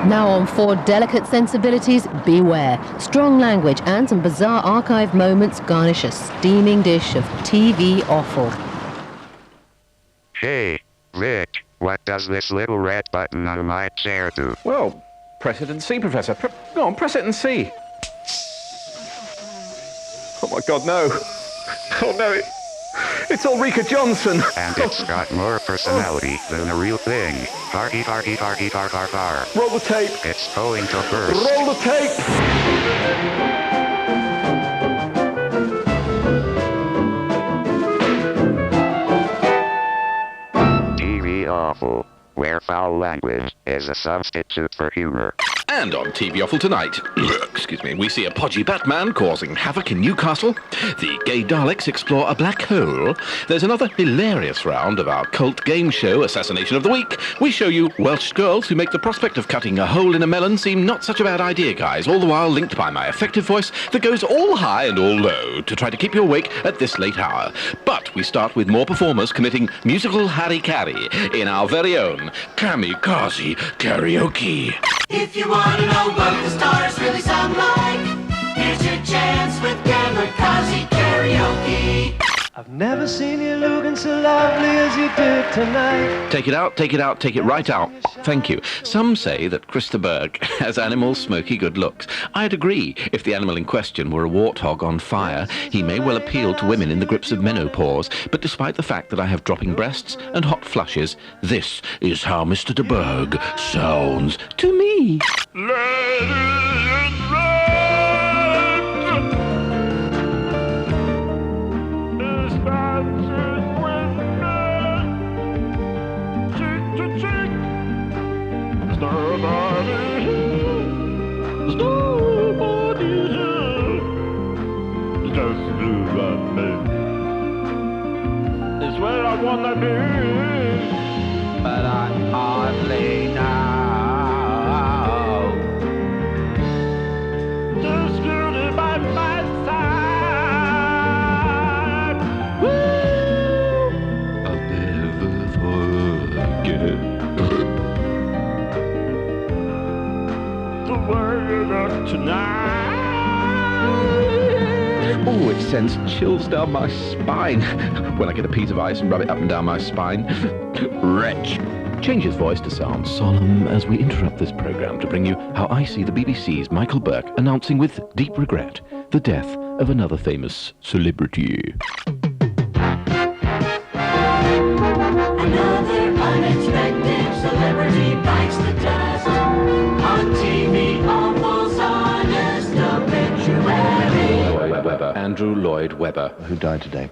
Now on For Delicate Sensibilities, beware. Strong language and some bizarre archive moments garnish a steaming dish of TV offal. Hey, Vic, what does this little red button on my chair do? Well, press it and see, Professor. Go on, press it and see. Oh my God, no. Oh no, it's Ulrika Johnson. And it's got more personality than a real thing. Hardy, hardy, hardy, har, har, har. Roll the tape. It's going to burst. Roll the tape. TV Offal, where foul language is a substitute for humor. And on TV Offal tonight, excuse me, we see a podgy Batman causing havoc in Newcastle. The gay Daleks explore a black hole. There's another hilarious round of our cult game show, Assassination of the Week. We show you Welsh girls who make the prospect of cutting a hole in a melon seem not such a bad idea, guys, all the while linked by my effective voice that goes all high and all low to try to keep you awake at this late hour. But we start with more performers committing musical harry-carry in our very own Kamikaze Karaoke. If you want to know what the stars really sound like, here's your chance with Kamikaze Karaoke. I've never seen you looking so lovely as you did tonight. Take it out, take it out, take it right out. Thank you. Some say that Christa Berg has animal smoky good looks. I'd agree. If the animal in question were a warthog on fire, he may well appeal to women in the grips of menopause. But despite the fact that I have dropping breasts and hot flushes, this is how Mr. de Berg sounds to me. It's where I wanna be, but I hardly know. Just beauty by my side. Woo! I'll never forget The way you look tonight. Oh, it sends chills down my spine when I get a piece of ice and rub it up and down my spine. Wretch. Change his voice to sound solemn as we interrupt this program to bring you how I see the BBC's Michael Burke announcing with deep regret the death of another famous celebrity. Another unexpected celebrity bites the dust. On TV, Offal's honest obituary. Andrew Lloyd Webber, Who died today?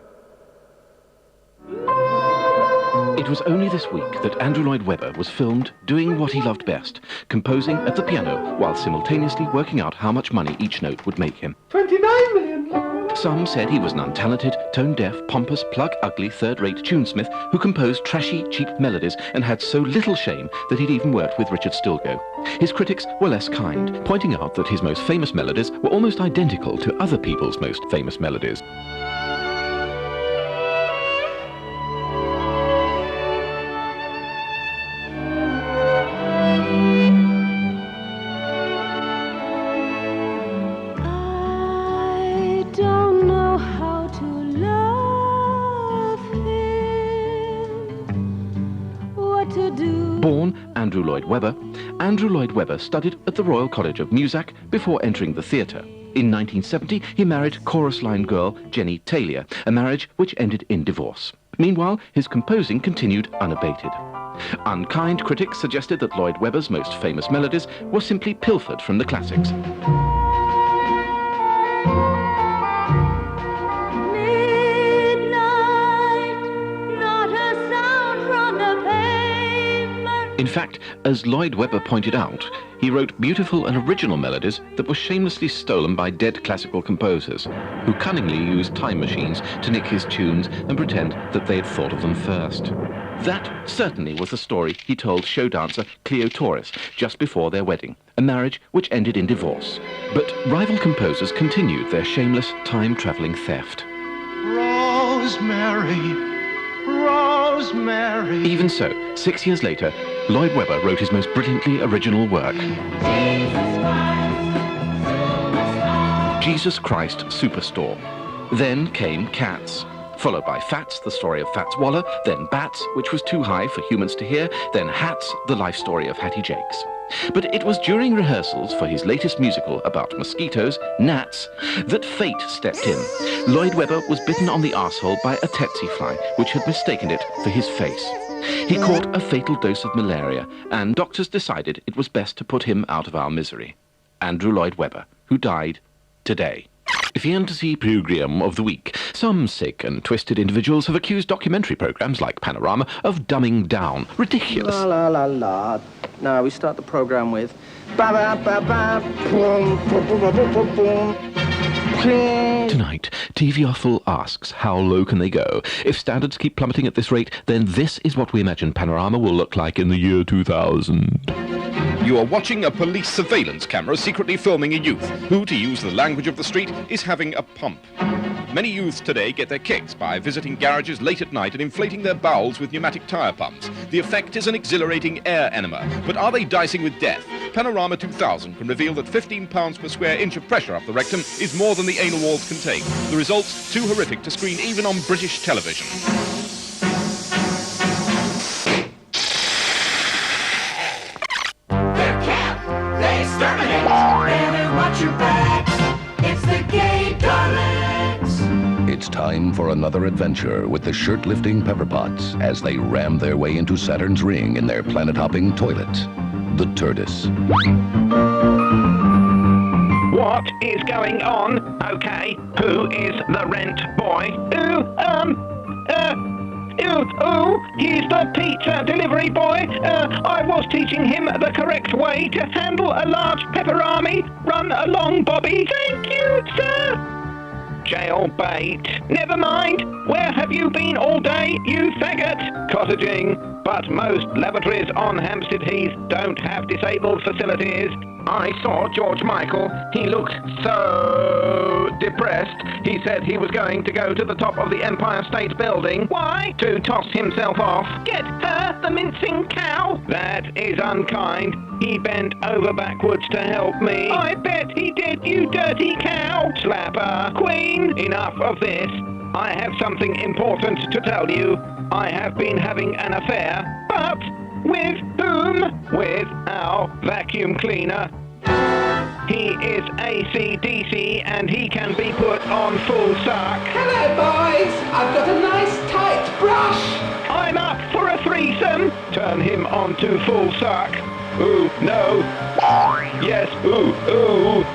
It was only this week that Andrew Lloyd Webber was filmed doing what he loved best, composing at the piano while simultaneously working out how much money each note would make him. 29 million. Some said he was an untalented, tone-deaf, pompous, plug-ugly, third-rate tunesmith who composed trashy, cheap melodies and had so little shame that he'd even worked with Richard Stilgoe. His critics were less kind, pointing out that his most famous melodies were almost identical to other people's most famous melodies. Born Andrew Lloyd Webber, Andrew Lloyd Webber studied at the Royal College of Music before entering the theatre. In 1970, he married chorus line girl Jenny Taylor, a marriage which ended in divorce. Meanwhile, his composing continued unabated. Unkind critics suggested that Lloyd Webber's most famous melodies were simply pilfered from the classics. In fact, as Lloyd Webber pointed out, he wrote beautiful and original melodies that were shamelessly stolen by dead classical composers, who cunningly used time machines to nick his tunes and pretend that they had thought of them first. That certainly was the story he told show dancer Cleo Torres just before their wedding, a marriage which ended in divorce. But rival composers continued their shameless time-travelling theft. Rosemary, Rosemary. Even so, 6 years later, Lloyd Webber wrote his most brilliantly original work. Jesus Christ Superstore. Then came Cats, followed by Fats, the story of Fats Waller, then Bats, which was too high for humans to hear, then Hats, the life story of Hattie Jakes. But it was during rehearsals for his latest musical about mosquitoes, Gnats, that fate stepped in. Lloyd Webber was bitten on the arsehole by a tsetse fly, which had mistaken it for his face. He caught a fatal dose of malaria, and doctors decided it was best to put him out of our misery. Andrew Lloyd Webber, who died today. Fantasy Programme of the Week. Some sick and twisted individuals have accused documentary programmes like Panorama of dumbing down. Ridiculous. La la la la. Now we start the programme with ba ba ba ba boom boom boom boom boom boom. Tonight, TV Offal asks how low can they go? If standards keep plummeting at this rate, then this is what we imagine Panorama will look like in the year 2000. You are watching a police surveillance camera secretly filming a youth who, to use the language of the street, is having a pump. Many youths today get their kicks by visiting garages late at night and inflating their bowels with pneumatic tyre pumps. The effect is an exhilarating air enema. But are they dicing with death? Panorama 2000 can reveal that 15 pounds per square inch of pressure up the rectum is more than the anal walls can take. The results too horrific to screen even on British television. Your back. It's the Gay Daleks. It's time for another adventure with the shirt-lifting Pepperpots as they ram their way into Saturn's ring in their planet-hopping toilet, the TARDIS. What is going on? Okay, who is the rent boy? He's the pizza delivery boy. I was teaching him the correct way to handle a large pepperami. Run along, Bobby. Thank you, sir. Jailbait. Never mind. Where have you been all day, you faggot? Cottaging. But most lavatories on Hampstead Heath don't have disabled facilities. I saw George Michael. He looked so depressed. He said he was going to go to the top of the Empire State Building. Why? To toss himself off. Get her, the mincing cow. That is unkind. He bent over backwards to help me. I bet he did, you dirty cow. Slapper. Queen, enough of this. I have something important to tell you. I have been having an affair, but with whom? With our vacuum cleaner. He is AC/DC and he can be put on full suck. Hello, boys. I've got a nice tight brush. I'm up for a threesome. Turn him on to full suck. Ooh, no. Yes, ooh,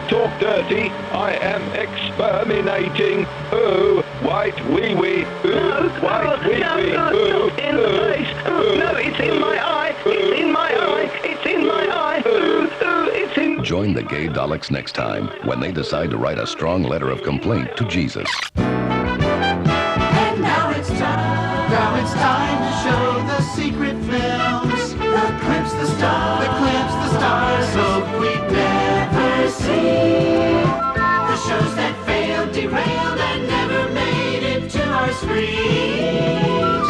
talk dirty. I am exterminating. Ooh, white wee-wee. Ooh, white wee-wee. Ooh, in the face. Ooh, no, it's in my eye. It's in my eye. It's in my eye. Ooh, it's in... Join the Gay Daleks next time when they decide to write a strong letter of complaint to Jesus. And now it's time. Now it's time to show the secret films. The clips, the stars. The clips, the stars. Hope we'd never see. The shows that failed, derailed, and never made it to our screens.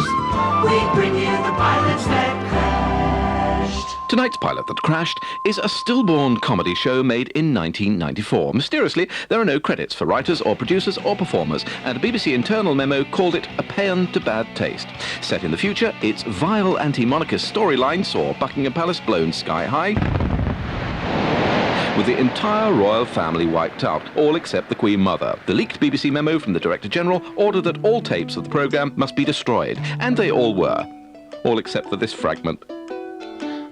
We bring you the pilots that crashed. Tonight's pilot that crashed is a stillborn comedy show made in 1994. Mysteriously, there are no credits for writers or producers or performers, and a BBC internal memo called it a paean to bad taste. Set in the future, its vile anti-monarchist storyline saw Buckingham Palace blown sky high, with the entire royal family wiped out, all except the Queen Mother. The leaked BBC memo from the Director General ordered that all tapes of the programme must be destroyed, and they all were, all except for this fragment.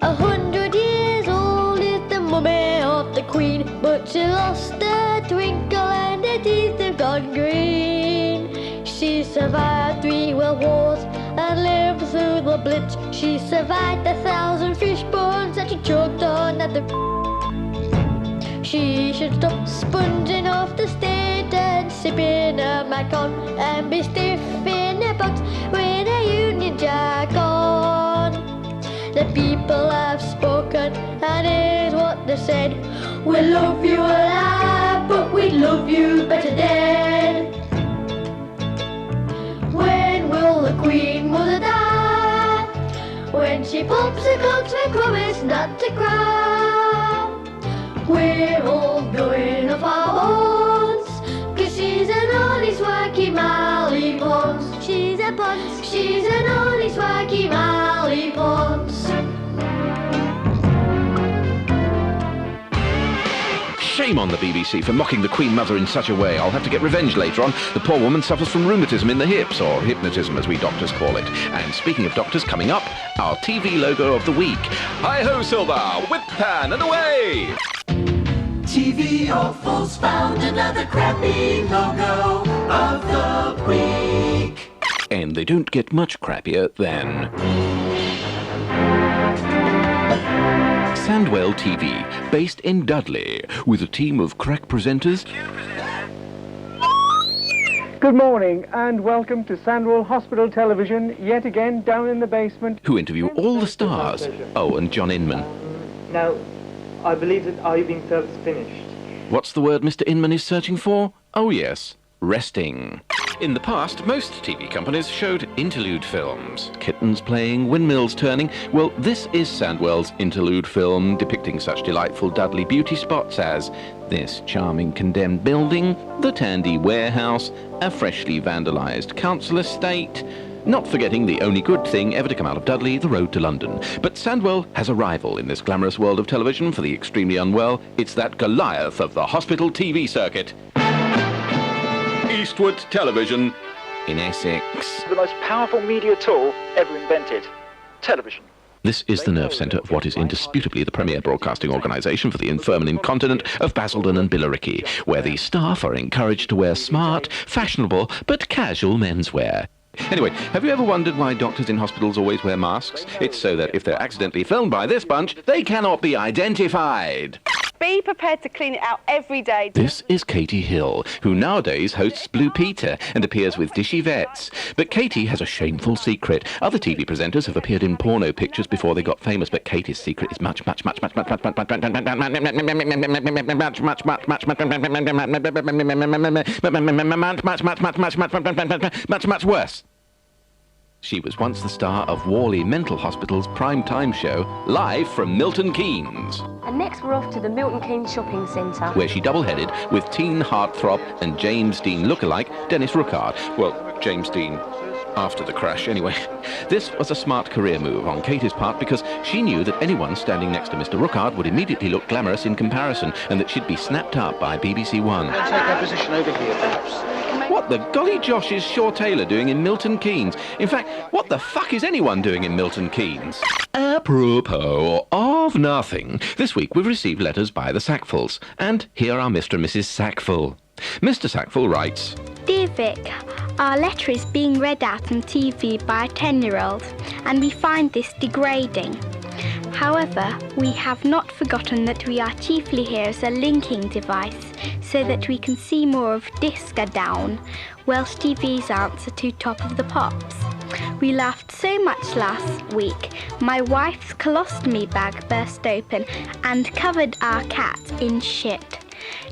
100 years old is the mummy of the Queen, but she lost her twinkle and her teeth have gone green. She survived 3 world wars and lived through the Blitz. She survived 1,000 fish bones that she choked on at the... She should stop sponging off the state and sipping a Macon and be stiff in a box with a Union Jack on. The people have spoken, and here's what they said. We love you alive, but we love you better dead. When will the Queen Mother die? When when she pops her clogs, we promise not to cry. We're all going off our horns, 'cause she's an honest wacky Mally Pons. She's a Pons, she's an honest wacky Mally Pons. Shame on the BBC for mocking the Queen Mother in such a way. I'll have to get revenge later on. The poor woman suffers from rheumatism in the hips, or hypnotism as we doctors call it. And speaking of doctors, coming up, our TV logo of the week. Hi-ho, Silver! Whip pan and away! TV Offal's found another crappy logo of the week. And they don't get much crappier than Sandwell TV, based in Dudley, with a team of crack presenters. Good morning and welcome to Sandwell Hospital Television, yet again down in the basement. Who interview all the stars. Oh, and John Inman. Now, I believe that Are You Being Served is finished. What's the word Mr. Inman is searching for? Oh yes, resting. In the past, most TV companies showed interlude films. Kittens playing, windmills turning. Well, this is Sandwell's interlude film, depicting such delightful Dudley beauty spots as this charming condemned building, the Tandy warehouse, a freshly vandalised council estate, not forgetting the only good thing ever to come out of Dudley, the road to London. But Sandwell has a rival in this glamorous world of television for the extremely unwell. It's that Goliath of the hospital TV circuit. Eastwood Television in Essex. The most powerful media tool ever invented. Television. This is the nerve centre of what is indisputably the premier broadcasting organisation for the infirm and incontinent of Basildon and Billericay, where the staff are encouraged to wear smart, fashionable, but casual menswear. Anyway, have you ever wondered why doctors in hospitals always wear masks? It's so that if they're accidentally filmed by this bunch, they cannot be identified. Be prepared to clean it out every day. This is Katie Hill, who nowadays hosts Blue Peter and appears with Dishy Vets. But Katie has a shameful secret. Other TV presenters have appeared in porno pictures before they got famous, but Katie's secret is much worse. She was once the star of Worley Mental Hospital's prime-time show, live from Milton Keynes. And next we're off to the Milton Keynes Shopping Centre, where she double-headed with teen heartthrob and James Dean lookalike Dennis Ruckard. Well, James Dean after the crash, anyway. This was a smart career move on Katie's part because she knew that anyone standing next to Mr. Ruckard would immediately look glamorous in comparison and that she'd be snapped up by BBC One. Take our position over here, perhaps. What the golly Josh is Shaw Taylor doing in Milton Keynes? In fact, what the fuck is anyone doing in Milton Keynes? Apropos of nothing, this week we've received letters by the Sackfulls, and here are Mr. and Mrs. Sackfull. Mr. Sackfull writes, Dear Vic, our letter is being read out on TV by a 10-year-old, and we find this degrading. However, we have not forgotten that we are chiefly here as a linking device, so that we can see more of Disca Down, Welsh TV's answer to Top of the Pops. We laughed so much last week, my wife's colostomy bag burst open and covered our cat in shit.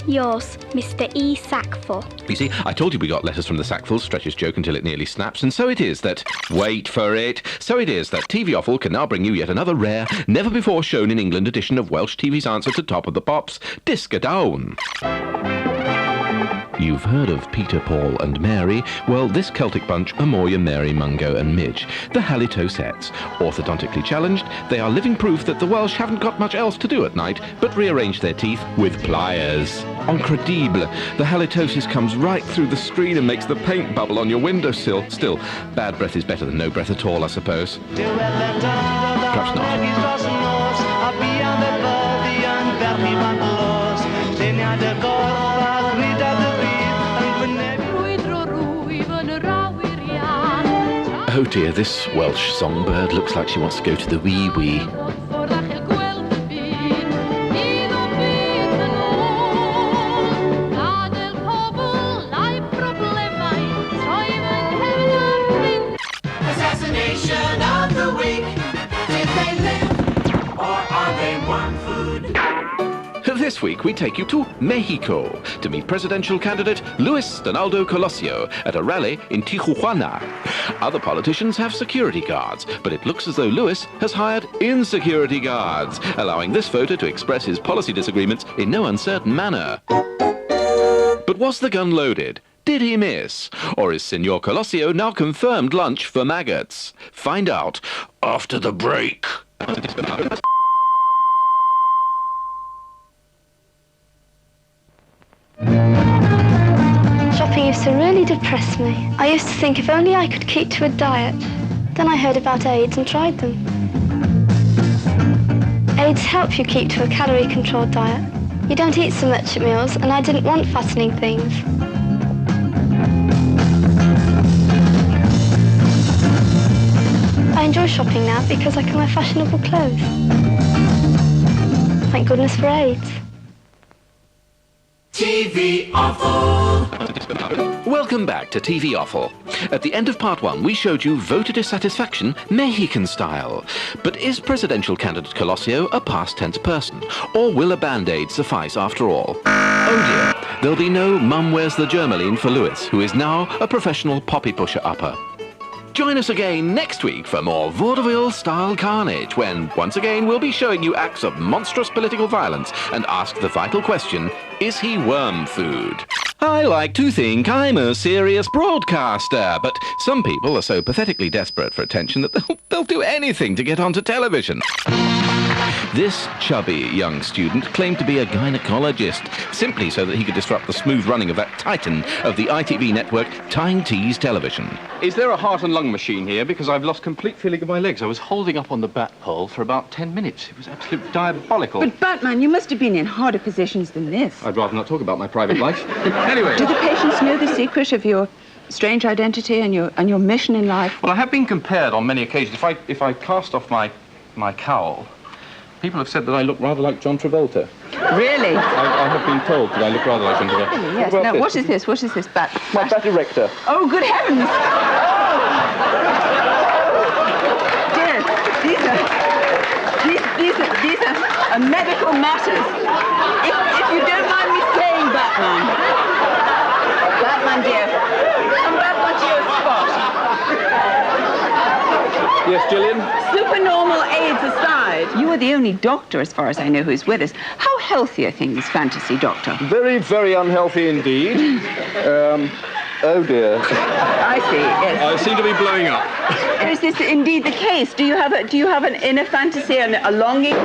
Yours, Mr. E. Sackfull. You see, I told you we got letters from the Sackfulls, stretch his joke until it nearly snaps, and so it is that... Wait for it! So it is that TV Offal can now bring you yet another rare, never-before-shown in England edition of Welsh TV's answer to Top of the Pops, Disca Down. You've heard of Peter, Paul and Mary. Well, this Celtic bunch are Moya, Mary, Mungo and Midge, the Halitosettes. Orthodontically challenged, they are living proof that the Welsh haven't got much else to do at night but rearrange their teeth with pliers. Incredible. The halitosis comes right through the screen and makes the paint bubble on your windowsill. Still, bad breath is better than no breath at all, I suppose. Perhaps not. Oh dear, this Welsh songbird looks like she wants to go to the wee-wee. Assassination of the week. Did they live or are they worm food? This week we take you to Mexico to meet presidential candidate Luis Donaldo Colosio at a rally in Tijuana. Other politicians have security guards, but it looks as though Luis has hired insecurity guards, allowing this voter to express his policy disagreements in no uncertain manner. But was the gun loaded? Did he miss? Or is Senor Colosio now confirmed lunch for maggots? Find out after the break. Shopping used to really depress me. I used to think if only I could keep to a diet. Then I heard about AIDS and tried them. AIDS help you keep to a calorie-controlled diet. You don't eat so much at meals, and I didn't want fattening things. I enjoy shopping now because I can wear fashionable clothes. Thank goodness for AIDS. TV Offal. Welcome back to TV Offal. At the end of part 1, we showed you voter dissatisfaction Mexican style. But is presidential candidate Colosio a past tense person? Or will a band-aid suffice after all? Oh dear, there'll be no Mum Where's the Germaline for Lewis, who is now a professional poppy pusher-upper. Join us again next week for more vaudeville-style carnage, when, once again, we'll be showing you acts of monstrous political violence and ask the vital question, is he worm food? I like to think I'm a serious broadcaster, but some people are so pathetically desperate for attention that they'll do anything to get onto television. This chubby young student claimed to be a gynecologist, simply so that he could disrupt the smooth running of that titan of the ITV network, Tying Tees Television. Is there a heart and lung machine here? Because I've lost complete feeling of my legs. I was holding up on the bat pole for about 10 minutes. It was absolutely diabolical. But, Batman, you must have been in harder positions than this. I'd rather not talk about my private life. Anyway. Do the patients know the secret of your strange identity and your mission in life? Well, I have been compared on many occasions. If I cast off my cowl, people have said that I look rather like John Travolta. Really? I have been told that I look rather like John Travolta. Really, yes. Now, what is this? What is this bat? My bat erector. Oh, good heavens! Dear, these are medical matters. If you don't mind me saying, Batman dear, come back onto your spot. Yes, Gillian? Supernormal AIDS aside, you are the only doctor, as far as I know, who's with us. How healthy are things, fantasy doctor? Very, very unhealthy indeed. Oh dear. I see, yes. I seem to be blowing up. Is this indeed the case? Do you have an inner fantasy and a longing?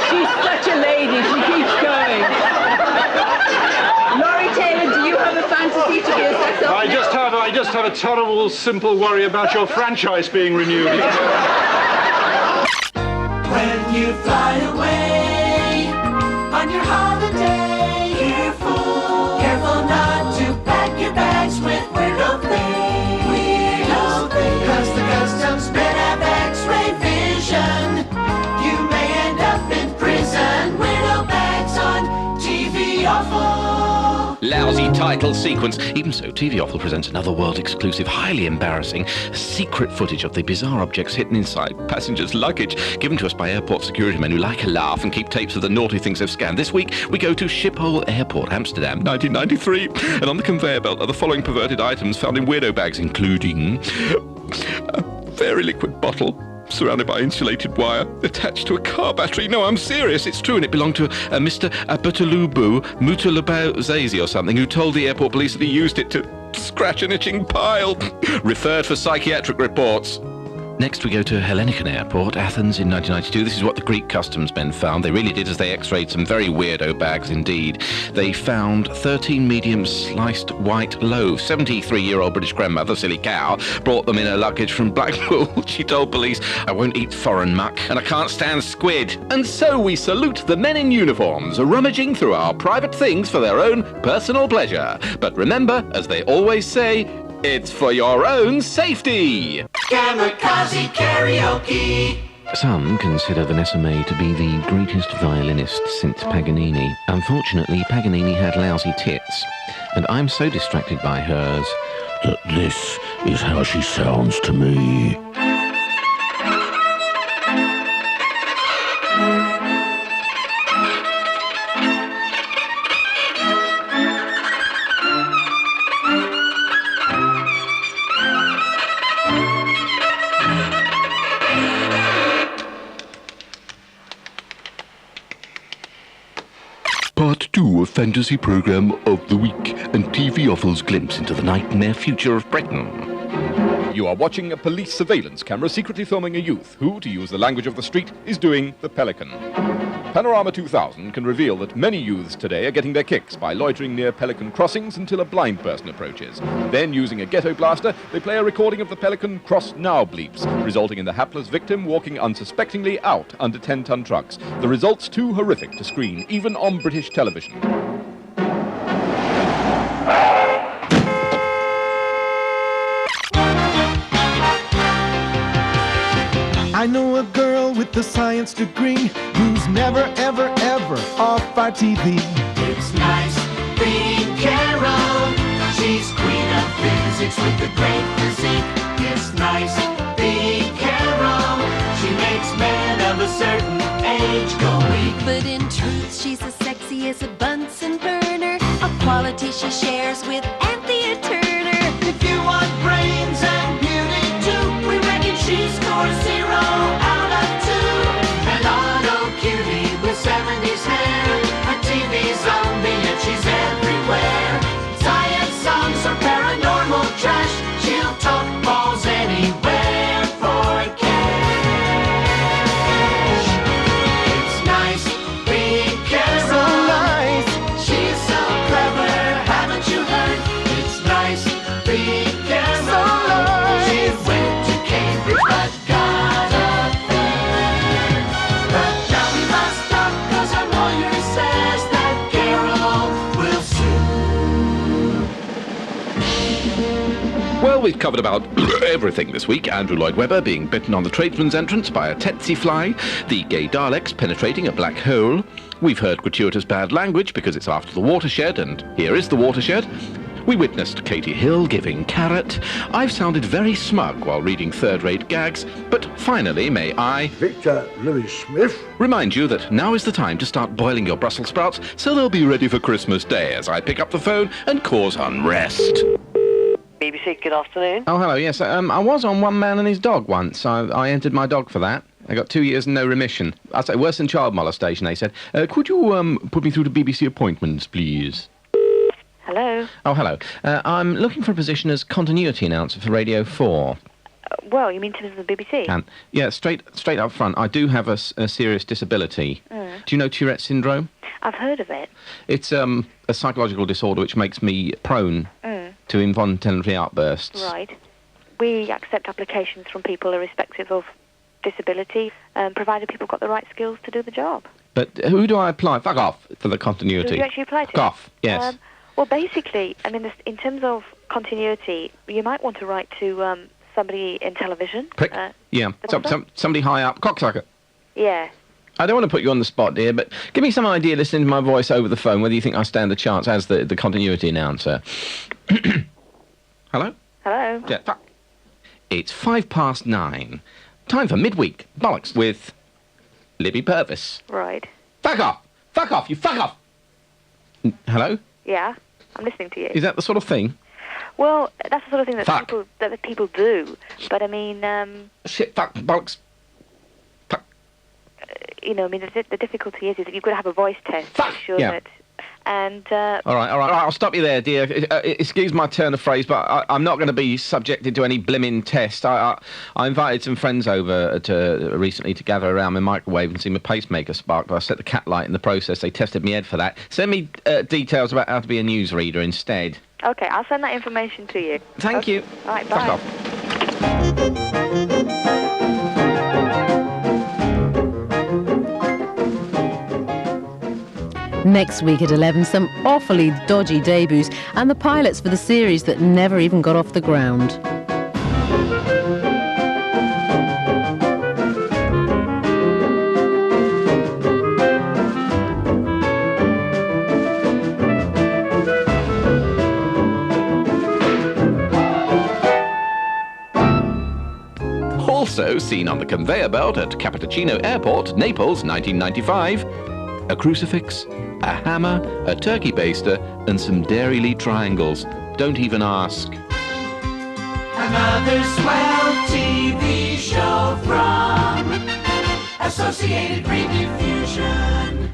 She's such a lady, she keeps going. Laurie Taylor, do you have a fantasy to be a sex offender? I just have a terrible, simple worry about your franchise being renewed. When you fly away on your holiday, careful not to pack your bags with weirdo things. Cause the customs men have X-ray vision. You may end up in prison. Weirdo bags on TV Offal. Lousy title sequence. Even so, TV Offal presents another world-exclusive, highly embarrassing, secret footage of the bizarre objects hidden inside passengers' luggage, given to us by airport security men who like a laugh and keep tapes of the naughty things they've scanned. This week, we go to Schiphol Airport, Amsterdam, 1993. And on the conveyor belt are the following perverted items found in weirdo bags, including a very liquid bottle surrounded by insulated wire, attached to a car battery. No, I'm serious, it's true, and it belonged to a Mr. Abutulubu Mutulubazazi or something, who told the airport police that he used it to scratch an itching pile. Referred for psychiatric reports. Next we go to Hellenican Airport, Athens in 1992. This is what the Greek customs men found. They really did as they x-rayed some very weirdo bags indeed. They found 13 medium sliced white loaves. 73-year-old British grandmother, silly cow, brought them in her luggage from Blackpool. She told police, I won't eat foreign muck and I can't stand squid. And so we salute the men in uniforms, rummaging through our private things for their own personal pleasure. But remember, as they always say, it's for your own safety. Kamikaze karaoke. Some consider Vanessa May to be the greatest violinist since Paganini. Unfortunately, Paganini had lousy tits, and I'm so distracted by hers that this is how she sounds to me. your fantasy program of the week and TV Offal's glimpse into the nightmare future of Britain. You are watching a police surveillance camera secretly filming a youth who, to use the language of the street, is doing the Pelican. Panorama 2000 can reveal that many youths today are getting their kicks by loitering near Pelican crossings until a blind person approaches. Then, using a ghetto blaster, they play a recording of the Pelican Cross Now bleeps, resulting in the hapless victim walking unsuspectingly out under 10-ton trucks. The results too horrific to screen, even on British television. I know a girl with a science degree who's never, ever, ever off our TV. It's nice being Carol. She's queen of physics with a great physique. It's nice being Carol. She makes men of a certain age go weak. But in truth, she's as sexy as a Bunsen burner, a quality she shares with Anthea Turner. If you want brains and beauty too, we reckon she scores 0 out of 2. An auto cutie with 70s hair, her TV's zombie and she's everywhere. Science songs or paranormal trash, she'll talk balls anywhere for cash. It's nice being Carol. So nice. She's so clever, haven't you heard? It's nice being Carol. So nice. She went to Cambridge but got a third. But now we must stop 'cause our lawyer says that Carol will sue. Well, we've covered about everything this week. Andrew Lloyd Webber being bitten on the tradesman's entrance by a tsetse fly, the gay Daleks penetrating a black hole. We've heard gratuitous bad language because it's after the watershed, and here is the watershed. We witnessed Katie Hill giving carrot. I've sounded very smug while reading third-rate gags, but finally may I, Victor Lewis Smith, remind you that now is the time to start boiling your Brussels sprouts so they'll be ready for Christmas Day as I pick up the phone and cause unrest. BBC, good afternoon. Oh, hello, yes. I was on One Man and His Dog once. I entered my dog for that. I got 2 years and no remission. I'd say worse than child molestation, they said. Could you put me through to BBC appointments, please? Hello. Oh, hello. I'm looking for a position as continuity announcer for Radio 4. Well, you mean in terms of the BBC? Yeah, straight up front. I do have a serious disability. Mm. Do you know Tourette's syndrome? I've heard of it. It's a psychological disorder which makes me prone to involuntary outbursts. Right. We accept applications from people irrespective of disability, provided people got the right skills to do the job. But who do I apply? Fuck off for the continuity. Who do you actually apply to? Fuck off, yes. Well, basically, I mean, in terms of continuity, you might want to write to somebody in television. Prick. Yeah, somebody high up. Cocksucker. Yeah. I don't want to put you on the spot, dear, but give me some idea listening to my voice over the phone whether you think I stand a chance as the continuity announcer. Hello? Hello? Yeah, fuck. It's 9:05. Time for Midweek Bollocks with Libby Purvis. Right. Fuck off! Fuck off, you fuck off! Hello? Yeah, I'm listening to you. Is that the sort of thing? Well, that's the sort of thing that people do. But I mean, shit, fuck, bollocks. Fuck. You know, I mean, the difficulty is that you've got to have a voice test to make sure that. And all right, I'll stop you there, dear. Excuse my turn of phrase, but I'm not going to be subjected to any blimmin' test. I invited some friends over recently to gather around my microwave and see my pacemaker spark, but I set the cat light in the process. They tested me head for that. Send me details about how to be a newsreader instead. Okay, I'll send that information to you. Thank you. All right, bye. Fuck off. Next week at 11, some awfully dodgy debuts and the pilots for the series that never even got off the ground. Also seen on the conveyor belt at Cappuccino Airport, Naples, 1995, a crucifix, a hammer, a turkey baster, and some Dairy Lee triangles. Don't even ask. Another swell TV show from Associated Rediffusion.